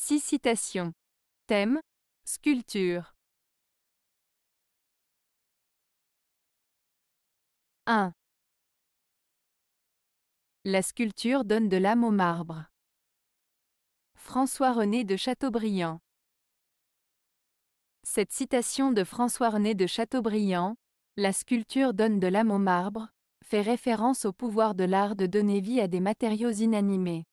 6 citations. Thème: sculpture. 1. La sculpture donne de l'âme au marbre. François-René de Chateaubriand. Cette citation de François-René de Chateaubriand, La sculpture donne de l'âme au marbre, fait référence au pouvoir de l'art de donner vie à des matériaux inanimés.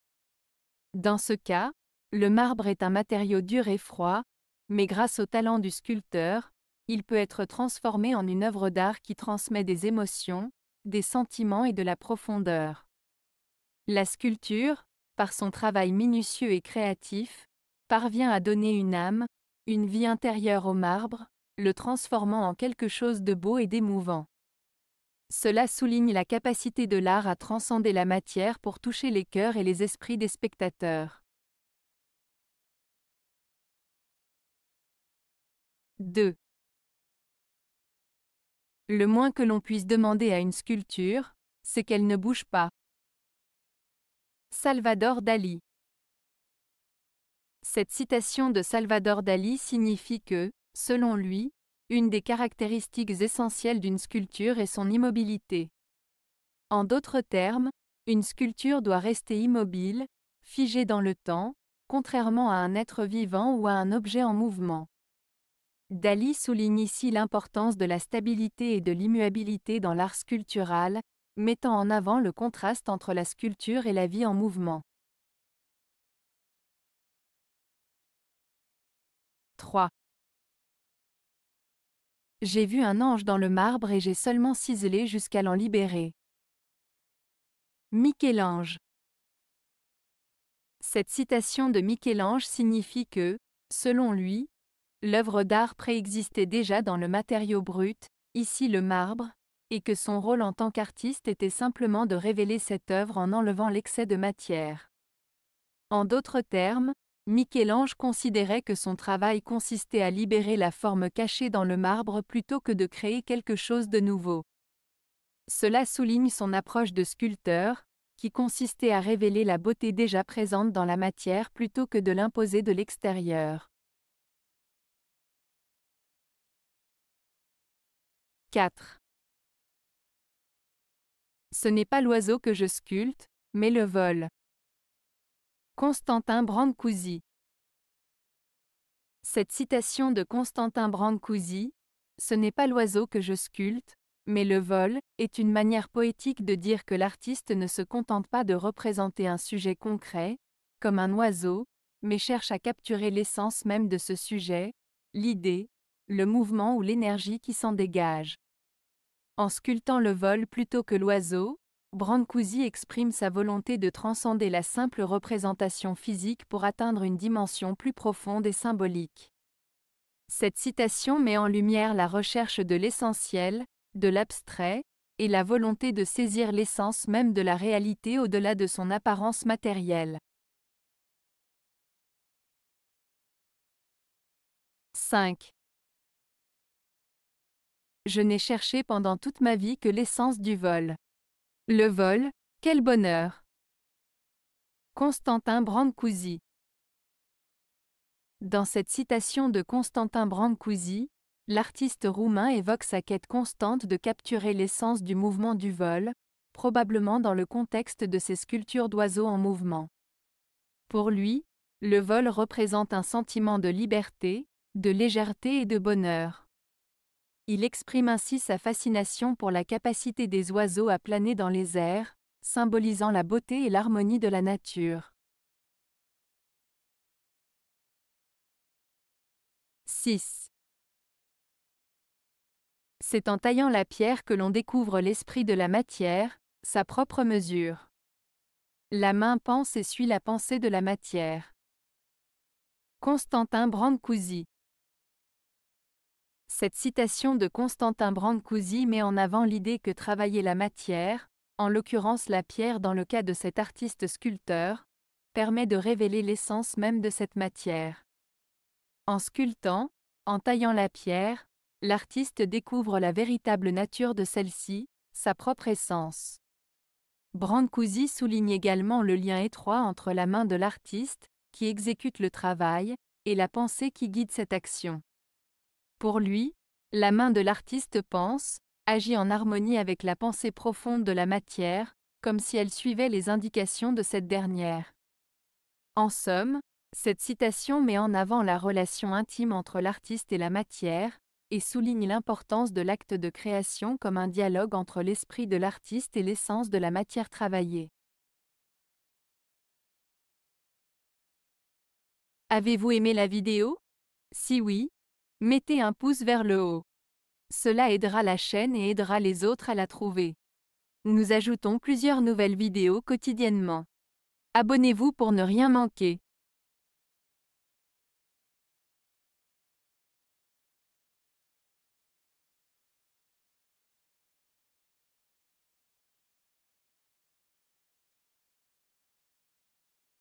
Dans ce cas, le marbre est un matériau dur et froid, mais grâce au talent du sculpteur, il peut être transformé en une œuvre d'art qui transmet des émotions, des sentiments et de la profondeur. La sculpture, par son travail minutieux et créatif, parvient à donner une âme, une vie intérieure au marbre, le transformant en quelque chose de beau et d'émouvant. Cela souligne la capacité de l'art à transcender la matière pour toucher les cœurs et les esprits des spectateurs. 2. Le moins que l'on puisse demander à une sculpture, c'est qu'elle ne bouge pas. Salvador Dali. Cette citation de Salvador Dali signifie que, selon lui, une des caractéristiques essentielles d'une sculpture est son immobilité. En d'autres termes, une sculpture doit rester immobile, figée dans le temps, contrairement à un être vivant ou à un objet en mouvement. Dali souligne ici l'importance de la stabilité et de l'immuabilité dans l'art sculptural, mettant en avant le contraste entre la sculpture et la vie en mouvement. 3. J'ai vu un ange dans le marbre et j'ai seulement ciselé jusqu'à l'en libérer. Michel-Ange. Cette citation de Michel-Ange signifie que, selon lui, l'œuvre d'art préexistait déjà dans le matériau brut, ici le marbre, et que son rôle en tant qu'artiste était simplement de révéler cette œuvre en enlevant l'excès de matière. En d'autres termes, Michel-Ange considérait que son travail consistait à libérer la forme cachée dans le marbre plutôt que de créer quelque chose de nouveau. Cela souligne son approche de sculpteur, qui consistait à révéler la beauté déjà présente dans la matière plutôt que de l'imposer de l'extérieur. 4. Ce n'est pas l'oiseau que je sculpte, mais le vol. Constantin Brancusi. Cette citation de Constantin Brancusi, « Ce n'est pas l'oiseau que je sculpte, mais le vol », est une manière poétique de dire que l'artiste ne se contente pas de représenter un sujet concret, comme un oiseau, mais cherche à capturer l'essence même de ce sujet, l'idée, le mouvement ou l'énergie qui s'en dégage. En sculptant le vol plutôt que l'oiseau, Brancusi exprime sa volonté de transcender la simple représentation physique pour atteindre une dimension plus profonde et symbolique. Cette citation met en lumière la recherche de l'essentiel, de l'abstrait, et la volonté de saisir l'essence même de la réalité au-delà de son apparence matérielle. 5. Je n'ai cherché pendant toute ma vie que l'essence du vol. Le vol, quel bonheur! Constantin Brancusi. Dans cette citation de Constantin Brancusi, l'artiste roumain évoque sa quête constante de capturer l'essence du mouvement du vol, probablement dans le contexte de ses sculptures d'oiseaux en mouvement. Pour lui, le vol représente un sentiment de liberté, de légèreté et de bonheur. Il exprime ainsi sa fascination pour la capacité des oiseaux à planer dans les airs, symbolisant la beauté et l'harmonie de la nature. 6. C'est en taillant la pierre que l'on découvre l'esprit de la matière, sa propre mesure. La main pense et suit la pensée de la matière. Constantin Brancusi. Cette citation de Constantin Brancusi met en avant l'idée que travailler la matière, en l'occurrence la pierre dans le cas de cet artiste sculpteur, permet de révéler l'essence même de cette matière. En sculptant, en taillant la pierre, l'artiste découvre la véritable nature de celle-ci, sa propre essence. Brancusi souligne également le lien étroit entre la main de l'artiste, qui exécute le travail, et la pensée qui guide cette action. Pour lui, la main de l'artiste pense, agit en harmonie avec la pensée profonde de la matière, comme si elle suivait les indications de cette dernière. En somme, cette citation met en avant la relation intime entre l'artiste et la matière, et souligne l'importance de l'acte de création comme un dialogue entre l'esprit de l'artiste et l'essence de la matière travaillée. Avez-vous aimé la vidéo? Si oui, mettez un pouce vers le haut. Cela aidera la chaîne et aidera les autres à la trouver. Nous ajoutons plusieurs nouvelles vidéos quotidiennement. Abonnez-vous pour ne rien manquer.